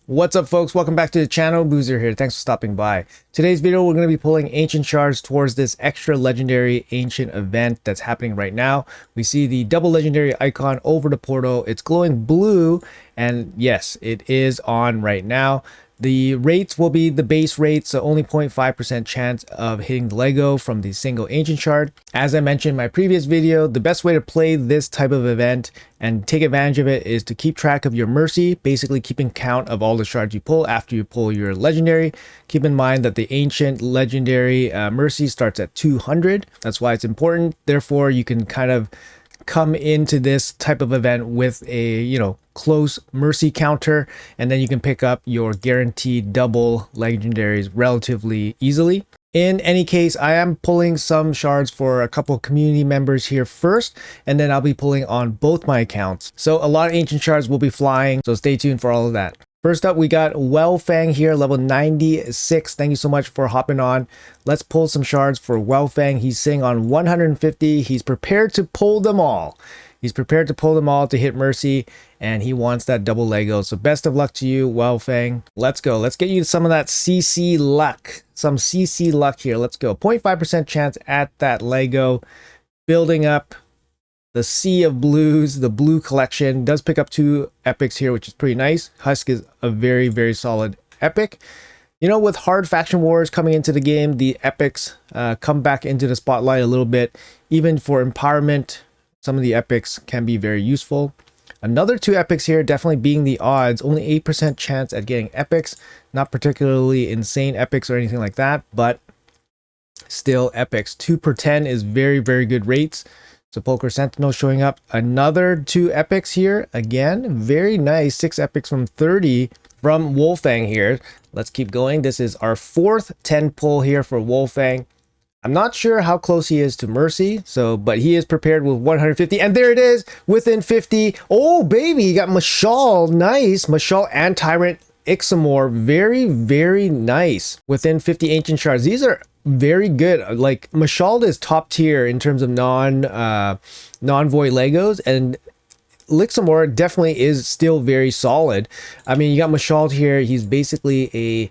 What's up, folks? Welcome back to the channel. Boozer here. Thanks for stopping by. Today's video, we're going to be pulling ancient shards towards this extra legendary ancient event that's happening right now. We see the double legendary icon over the portal. It's glowing blue, and yes, it is on right now. The rates will be the base rate, so only 0.5% chance of hitting the Lego from the single ancient shard. As I mentioned in my previous video, the best way to play this type of event and take advantage of it is to keep track of your mercy, basically keeping count of all the shards you pull after you pull your legendary. Keep in mind that the ancient legendary mercy starts at 200. That's why it's important. Therefore, you can kind of come into this type of event with a close mercy counter, and then you can pick up your guaranteed double legendaries relatively easily. In any case, I am pulling some shards for a couple community members here first, and then I'll be pulling on both my accounts. So a lot of ancient shards will be flying, so stay tuned for all of that. First up, we got Wellfang here, level 96. Thank you so much for hopping on. Let's pull some shards for Wellfang. He's sitting on 150. He's prepared to pull them all. He's prepared to pull them all to hit mercy, and he wants that double Lego. So best of luck to you, Wellfang. Let's go. Let's get you some of that CC luck. Some CC luck here. Let's go. 0.5% chance at that Lego. Building up the Sea of Blues, the blue collection. Does pick up 2 epics here, which is pretty nice. Husk is a very, very solid epic. With hard faction wars coming into the game, the epics come back into the spotlight a little bit. Even for empowerment, some of the epics can be very useful. Another 2 epics here, definitely being the odds. Only 8% chance at getting epics. Not particularly insane epics or anything like that, but still epics. 2 per 10 is very, very good rates. Sepulchre Sentinel showing up. Another 2 epics here. Again, very nice. 6 epics from 30 from Wellfang here. Let's keep going. This is our 4th 10 pull here for Wellfang. I'm not sure how close he is to mercy, but he is prepared with 150, and there it is, within 50. Oh baby, you got Mashal. Nice. Mashal and Tyrant Ixamor. Very, very nice. Within 50 ancient shards. These are very good. Like, Mashal is top tier in terms of non-void Legos, and Lixamor definitely is still very solid. I mean, you got Mashal here. He's basically a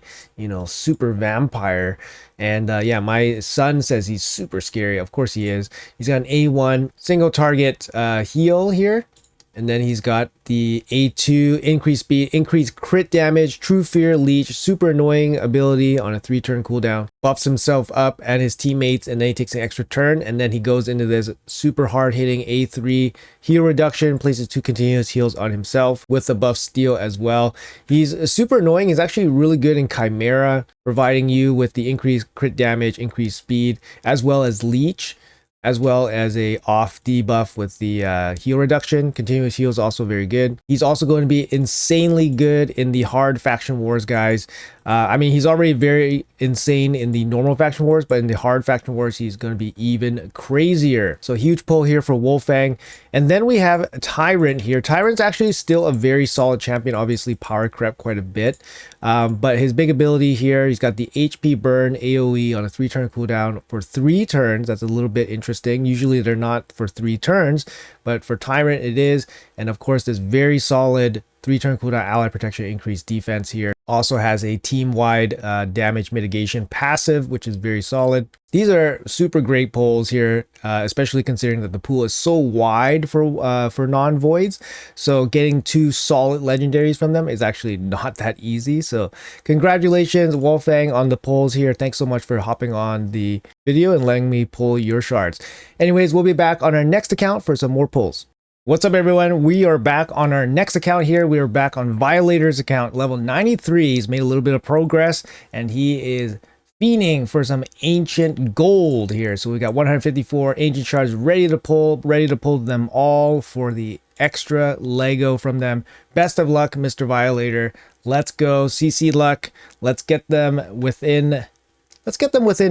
super vampire, and yeah, my son says he's super scary. Of course he is. He's got an A1 single target heal here. And then he's got the A2, increased speed, increased crit damage, true fear, leech, super annoying ability on a 3-turn cooldown. Buffs himself up and his teammates, and then he takes an extra turn, and then he goes into this super hard hitting A3 heal reduction, places 2 continuous heals on himself with the buff steal as well. He's super annoying. He's actually really good in Chimera, providing you with the increased crit damage, increased speed, as well as leech, as well as a off debuff with the heal reduction. Continuous heal is also very good. He's also going to be insanely good in the hard faction wars, guys. I mean, he's already very insane in the normal faction wars, but in the hard faction wars, he's going to be even crazier. So huge pull here for Wellfang. And then we have Tyrant here. Tyrant's actually still a very solid champion, obviously power crept quite a bit. But his big ability here, he's got the HP burn AoE on a 3-turn cooldown for 3 turns. That's a little bit interesting. Usually they're not for 3 turns, but for Tyrant it is. And of course, this very solid 3-turn cooldown ally protection, increased defense here. Also has a team-wide damage mitigation passive, which is very solid. These are super great pulls here, especially considering that the pool is so wide for non-voids. So getting 2 solid legendaries from them is actually not that easy. So congratulations, Wellfang, on the pulls here. Thanks so much for hopping on the video and letting me pull your shards. Anyways, we'll be back on our next account for some more pulls. What's up, everyone? We are back on our next account here. We are back on Violator's account, level 93. He's made a little bit of progress, and he is fiending for some ancient gold here. So we got 154 ancient shards ready to pull them all for the extra Lego from them. Best of luck, Mr. Violator. Let's go. CC luck. Let's get them within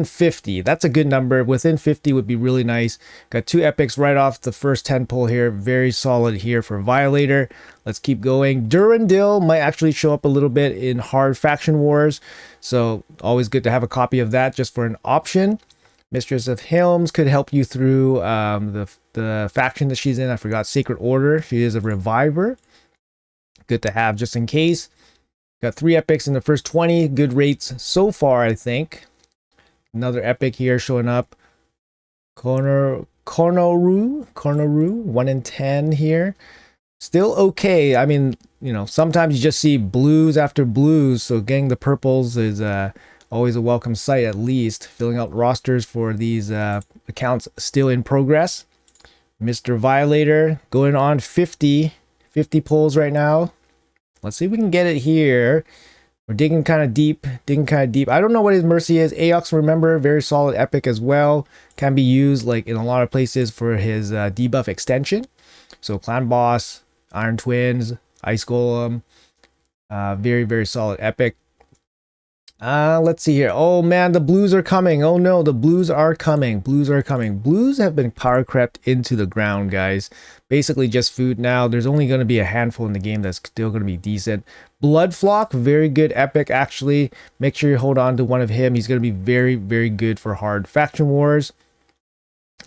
50. That's a good number. Within 50 would be really nice. Got 2 epics right off the first 10 pull here. Very solid here for Violator. Let's keep going. Durandil might actually show up a little bit in hard faction wars, so always good to have a copy of that just for an option. Mistress of Helms could help you through the faction that she's in. I forgot, Sacred Order. She is a reviver. Good to have just in case. Got 3 epics in the first 20. Good rates so far, I think. Another epic here showing up. Konoru, 1 in 10 here. Still okay. I mean, you know, sometimes you just see blues after blues, so getting the purples is always a welcome sight, at least. Filling out rosters for these accounts still in progress. Mr. Violator going on 50 pulls right now. Let's see if we can get it here. We're digging kind of deep, I don't know what his mercy is. Aox, remember, very solid epic as well. Can be used like in a lot of places for his debuff extension. So Clan Boss, Iron Twins, Ice Golem, very, very solid epic. Let's see here. Oh man, the blues are coming. Oh no, the blues are coming. Blues have been power crept into the ground, guys. Basically just food now. There's only going to be a handful in the game that's still going to be decent. Bloodflock, very good epic actually. Make sure you hold on to one of him. He's going to be very, very good for hard faction wars.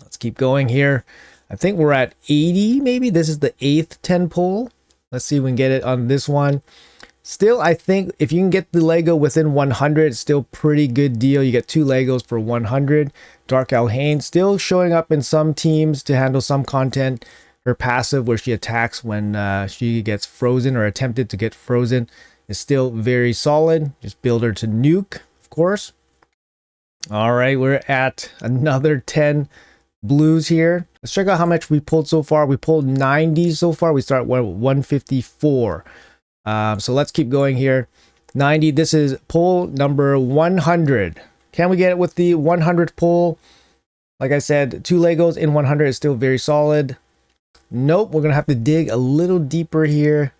Let's keep going here. I think we're at 80 maybe. This is the 8th 10 pull. Let's see if we can get it on this one. Still, I think if you can get the Lego within 100, it's still pretty good deal. You get 2 Legos for 100. Dark Alhaine still showing up in some teams to handle some content. Her passive, where she attacks when she gets frozen or attempted to get frozen, is still very solid. Just build her to nuke, of course. All right, we're at another 10 blues here. Let's check out how much we pulled so far. We pulled 90 so far. We start with 154. So let's keep going here. 90. This is pull number 100. Can we get it with the 100th pull? Like I said, 2 Legos in 100 is still very solid. Nope, we're gonna have to dig a little deeper here,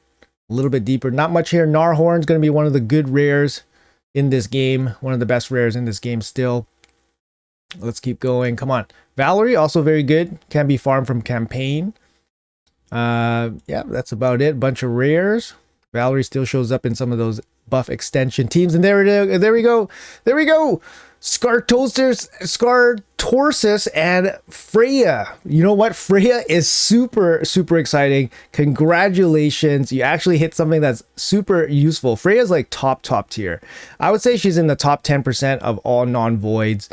a little bit deeper. Not much here. Narhorn's gonna be one of the good rares in this game, one of the best rares in this game still. Let's keep going. Come on. Valerie, also very good. Can be farmed from campaign. Yeah, that's about it. Bunch of rares. Valerie still shows up in some of those buff extension teams. And there we go. Scartorsus and Freya. You know what? Freya is super, super exciting. Congratulations. You actually hit something that's super useful. Freya's like top tier. I would say she's in the top 10% of all non-voids.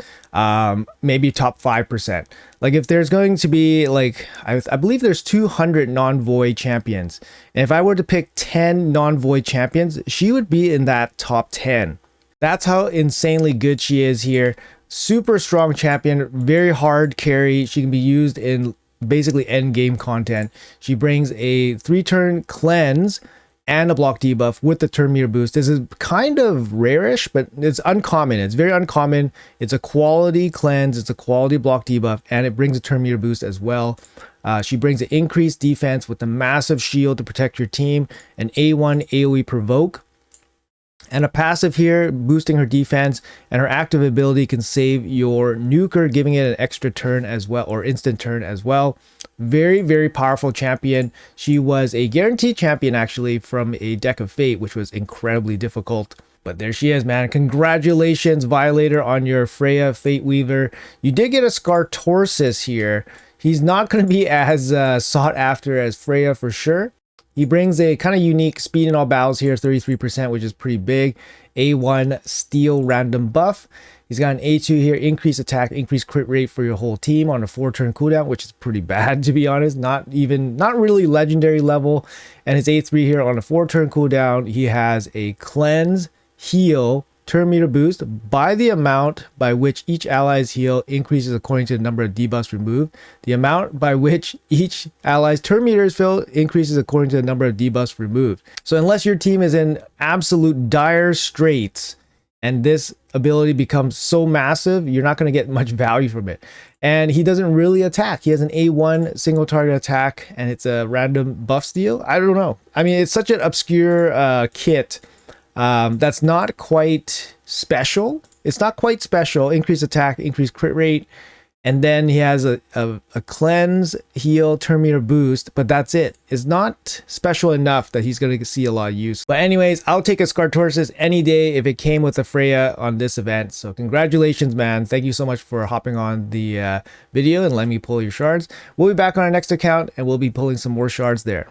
Maybe top 5%. Like if there's going to be like, I believe there's 200 non-void champions. And if I were to pick 10 non-void champions, she would be in that top 10. That's how insanely good she is here. Super strong champion, very hard carry. She can be used in basically end game content. She brings a 3-turn cleanse and a block debuff with the turn meter boost. This is kind of rarish, but it's uncommon. It's very uncommon. It's a quality cleanse, it's a quality block debuff, and it brings a turn meter boost as well. She brings an increased defense with a massive shield to protect your team, an A1 AoE provoke, and a passive here boosting her defense, and her active ability can save your nuker, giving it an extra turn as well, or instant turn as well. Very, very powerful champion. She was a guaranteed champion actually from a deck of fate, which was incredibly difficult. But there she is, man. Congratulations, Violator, on your Freya Fate Weaver. You did get a Scartorsus here. He's not going to be as sought after as Freya for sure. He brings a kind of unique speed in all battles here, 33%, which is pretty big. A1 steel random buff. He's got an A2 here, increased attack, increased crit rate for your whole team on a 4-turn cooldown, which is pretty bad to be honest. Not really legendary level. And his A3 here on a 4-turn cooldown, he has a cleanse, heal, turn meter boost by the amount by which each ally's heal increases according to the number of debuffs removed. The amount by which each ally's turn meter is filled increases according to the number of debuffs removed. So unless your team is in absolute dire straits and this ability becomes so massive, you're not going to get much value from it. And he doesn't really attack. He has an A1 single target attack, and it's a random buff steal. I don't know. I mean, it's such an obscure kit. That's not quite special. It's not quite special. Increased attack, increased crit rate, and then he has a cleanse, heal, turn meter boost, but that's it. It's not special enough that he's going to see a lot of use. But anyways, I'll take a Scartorsus any day if it came with a Freya on this event. So congratulations, man. Thank you so much for hopping on the video and letting me pull your shards. We'll be back on our next account and we'll be pulling some more shards there.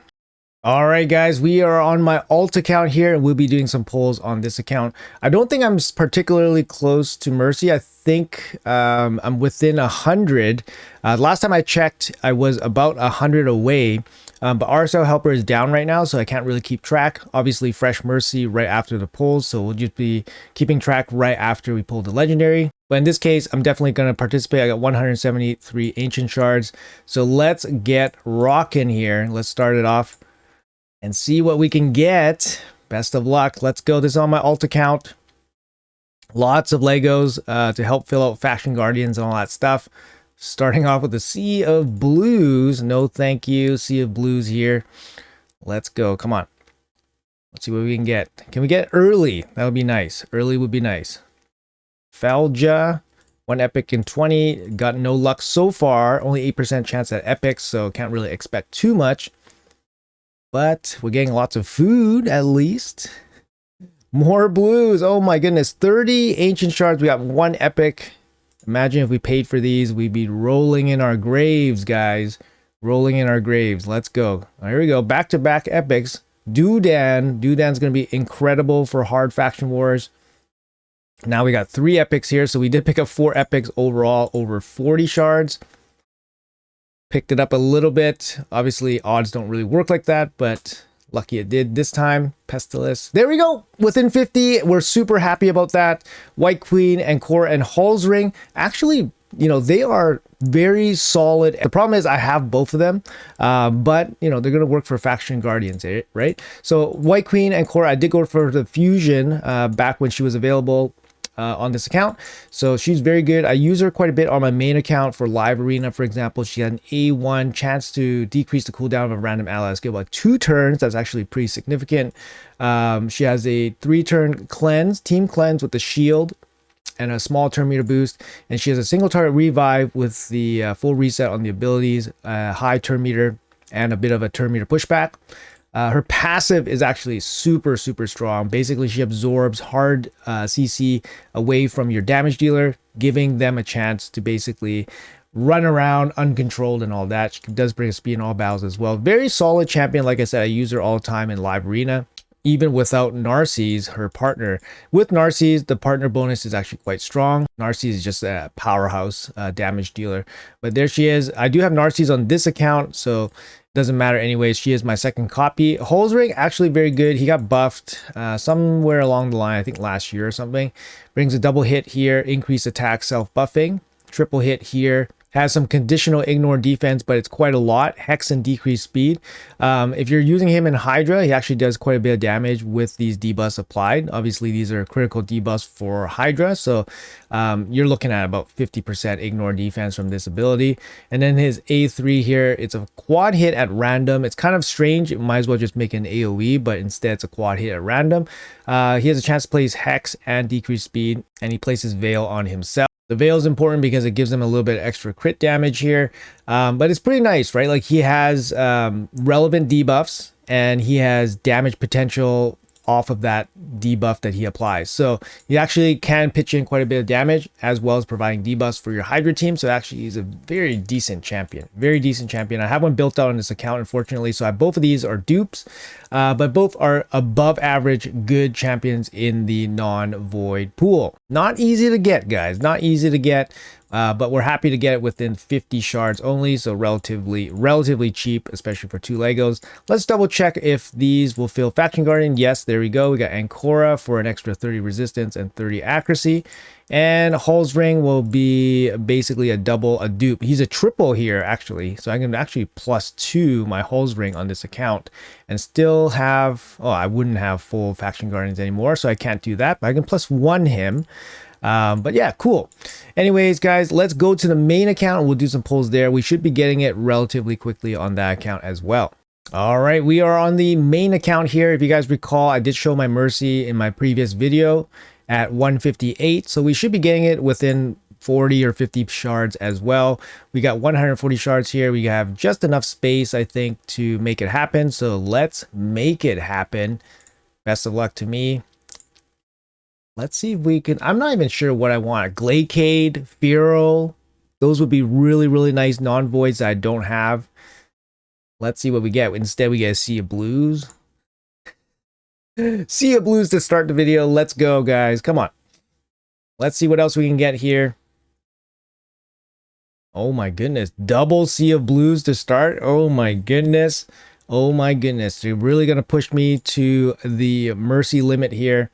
All right, guys, we are on my alt account here, and we'll be doing some polls on this account. I don't think I'm particularly close to Mercy. I think I'm within 100. Last time I checked, I was about 100 away. But RSL Helper is down right now, so I can't really keep track. Obviously, Fresh Mercy right after the polls, so we'll just be keeping track right after we pull the Legendary. But in this case, I'm definitely going to participate. I got 173 Ancient Shards. So let's get rocking here. Let's start it off and see what we can get. Best of luck. Let's go. This is on my alt account. Lots of Legos to help fill out Faction Guardians and all that stuff. Starting off with the Sea of Blues. No thank you. Sea of Blues here. Let's go. Come on. Let's see what we can get. Can we get early? That would be nice. Early would be nice. Falja. 1 epic in 20. Got no luck so far. Only 8% chance at epics, so can't really expect too much. But we're getting lots of food, at least. More blues. Oh my goodness. 30 Ancient Shards. We got 1 epic. Imagine if we paid for these, we'd be rolling in our graves, guys. Rolling in our graves. Let's go. Here we go. Back-to-back epics. Dudan. Dudan's going to be incredible for hard faction wars. Now we got 3 epics here. So we did pick up 4 epics overall, over 40 shards. Picked it up a little bit. Obviously, odds don't really work like that, but lucky it did this time. Pestilus. There we go. Within 50. We're super happy about that. White Queen and Cora and Hall's Ring. Actually, you know, they are very solid. The problem is I have both of them, but, you know, they're going to work for Faction Guardians, right? So White Queen and Cora, I did go for the fusion back when she was available. On this account, so she's very good. I use her quite a bit on my main account for live arena, for example. She had an A1 chance to decrease the cooldown of a random ally skill by 2 turns. That's actually pretty significant. She has a 3-turn cleanse, team cleanse with the shield and a small turn meter boost, and she has a single target revive with the full reset on the abilities, high turn meter, and a bit of a turn meter pushback. Her passive is actually super strong. Basically, she absorbs hard CC away from your damage dealer, giving them a chance to basically run around uncontrolled and all that. She does bring a speed in all battles as well. Very solid champion. Like I said, I use her all the time in live arena, even without Narcisse, her partner. With Narcisse, the partner bonus is actually quite strong. Narcisse is just a powerhouse damage dealer. But there she is. I do have Narcisse on this account, so doesn't matter anyways. She is my second copy. Hall's Ring, actually very good. He got buffed somewhere along the line, I think last year or something. Brings a double hit here, increased attack, self-buffing. Triple hit here. Has some conditional ignore defense, but it's quite a lot. Hex and decreased speed. If you're using him in Hydra, he actually does quite a bit of damage with these debuffs applied. Obviously, these are critical debuffs for Hydra, so you're looking at about 50% ignore defense from this ability. And then his A3 here, it's a quad hit at random. It's kind of strange. It might as well just make an AoE, but instead it's a quad hit at random. He has a chance to place Hex and decreased speed, and he places Veil on himself. The Veil is important because it gives him a little bit extra crit damage here, but it's pretty nice, right? Like he has relevant debuffs and he has damage potential off of that debuff that he applies. So you actually can pitch in quite a bit of damage as well as providing debuffs for your Hydra team. So actually he's a very decent champion, very decent champion. I have one built out on this account, unfortunately. So I have both of these are dupes, but both are above average good champions in the non-void pool. Not easy to get, guys, not easy to get. But we're happy to get it within 50 shards only, so relatively cheap, especially for 2 Legos. Let's double check if these will fill Faction Guardian. Yes, there we go. We got Ancora for an extra 30 resistance and 30 accuracy. And Hall's Ring will be basically a dupe. He's a triple here, actually. So I can actually +2 my Hall's Ring on this account and still have, oh, I wouldn't have full Faction Guardians anymore, so I can't do that, but I can +1 him. But yeah, cool. Anyways, guys, let's go to the main account and we'll do some pulls there. We should be getting it relatively quickly on that account as well. All right, we are on the main account here. If you guys recall, I did show my Mercy in my previous video at 158. So we should be getting it within 40 or 50 shards as well. We got 140 shards here. We have just enough space, I think, to make it happen. So let's make it happen. Best of luck to me. Let's see if we can. I'm not even sure what I want. Glacade, Feral. Those would be really nice non-voids that I don't have. Let's see what we get. Instead, we get a Sea of Blues. Sea of Blues to start the video. Let's go, guys. Come on. Let's see what else we can get here. Oh my goodness. Double Sea of Blues to start. Oh my goodness. Oh my goodness. They're really going to push me to the mercy limit here.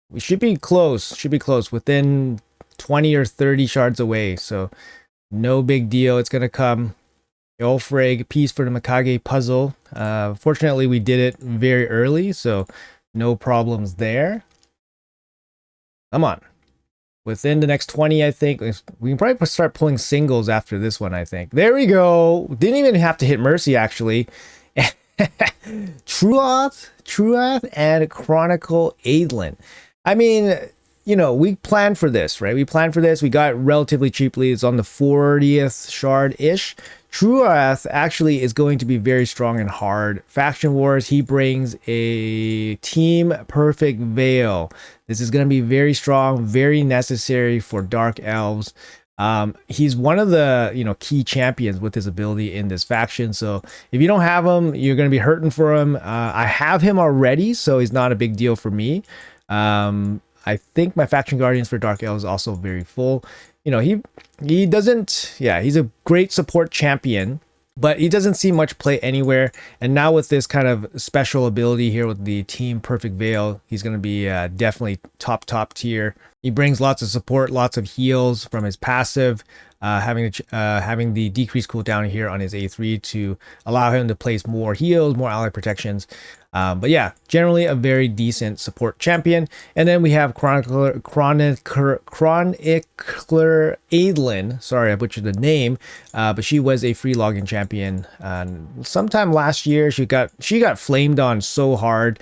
We should be close. Should be close. Within 20 or 30 shards away. So no big deal. It's going to come. Ulfrig, piece for the Mikage puzzle. Fortunately, we did it very early, so no problems there. Come on. Within the next 20, I think. We can probably start pulling singles after this one, I think. There we go. Didn't even have to hit Mercy, actually. Truoth, and Chronicle Aidlin. I mean, you know, we planned for this, right? We planned for this. We got it relatively cheaply. It's on the 40th shard-ish. Truoth actually is going to be very strong and hard. Faction Wars, he brings a Team Perfect Veil. This is going to be very strong, very necessary for Dark Elves. He's one of the, you know, key champions with his ability in this faction. So if you don't have him, you're going to be hurting for him. I have him already, so he's not a big deal for me. I think my Faction Guardians for Dark Elves is also very full. You know, he doesn't, yeah, he's a great support champion, but he doesn't see much play anywhere. And now with this kind of special ability here with the Team Perfect Veil, he's going to be definitely top tier. He brings lots of support, lots of heals from his passive, having the decreased cooldown here on his A3 to allow him to place more heals, more ally protections. But yeah, generally a very decent support champion. And then we have Chronicler Aidlin. Sorry, I butchered the name, but she was a free login champion. Sometime last year, she got flamed on so hard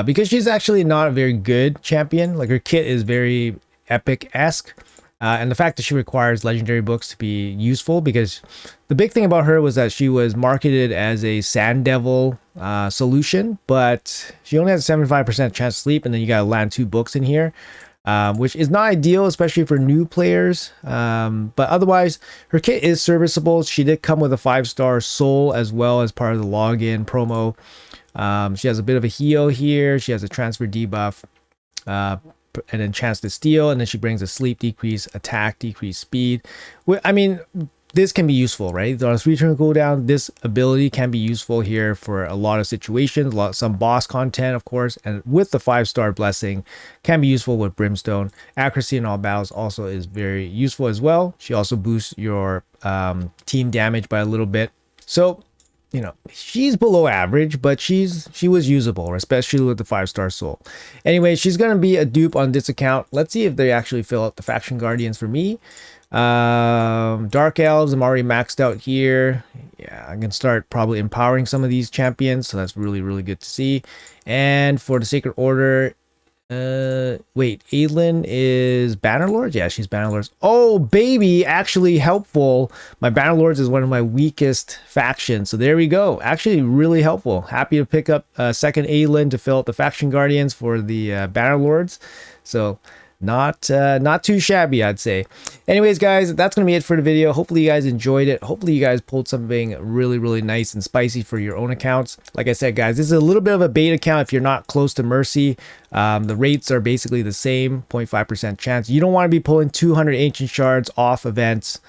because she's actually not a very good champion. Like her kit is very epic-esque. And the fact that she requires legendary books to be useful, because the big thing about her was that she was marketed as a Sand Devil solution, but she only has a 75% chance to sleep, and then you gotta land 2 books in here, which is not ideal, especially for new players. But otherwise, her kit is serviceable. She did come with a 5-star soul as well as part of the login promo. She has a bit of a heal here. She has a transfer debuff. And then chance to steal, and then she brings a sleep decrease, attack decrease, speed. I mean, this can be useful, right? On a 3-turn cooldown, this ability can be useful here for a lot of situations, some boss content, of course, and with the 5-star blessing, can be useful with Brimstone. Accuracy in all battles also is very useful as well. She also boosts your team damage by a little bit. So, you know, she's below average, but she was usable, especially with the 5-star soul. Anyway, she's going to be a dupe on this account. Let's see if they actually fill out the Faction Guardians for me. Dark Elves, I'm already maxed out here. Yeah, I can start probably empowering some of these champions, so that's really, really good to see. And for the Sacred Order, wait, Aidlin is Bannerlords? Yeah, she's Bannerlords. Oh, baby, actually helpful. My Bannerlords is one of my weakest factions, so there we go. Actually, really helpful. Happy to pick up a second Aidlin to fill out the Faction Guardians for the Bannerlords. So not too shabby, I'd say. Anyways, guys, that's gonna be it for the video. Hopefully you guys enjoyed it. Hopefully you guys pulled something really, really nice and spicy for your own accounts. Like I said, guys, this is a little bit of a bait account if you're not close to Mercy. The rates are basically the same, 0.5% chance. You don't want to be pulling 200 ancient shards off events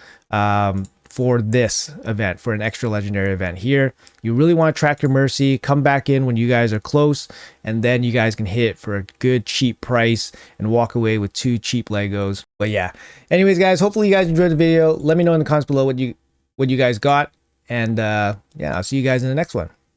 for this event, for an extra legendary event here. You really want to track your Mercy, come back in when you guys are close, and then you guys can hit it for a good cheap price and walk away with 2 cheap Legos. But yeah, anyways, guys, hopefully you guys enjoyed the video. Let me know in the comments below what you guys got, and yeah, I'll see you guys in the next one.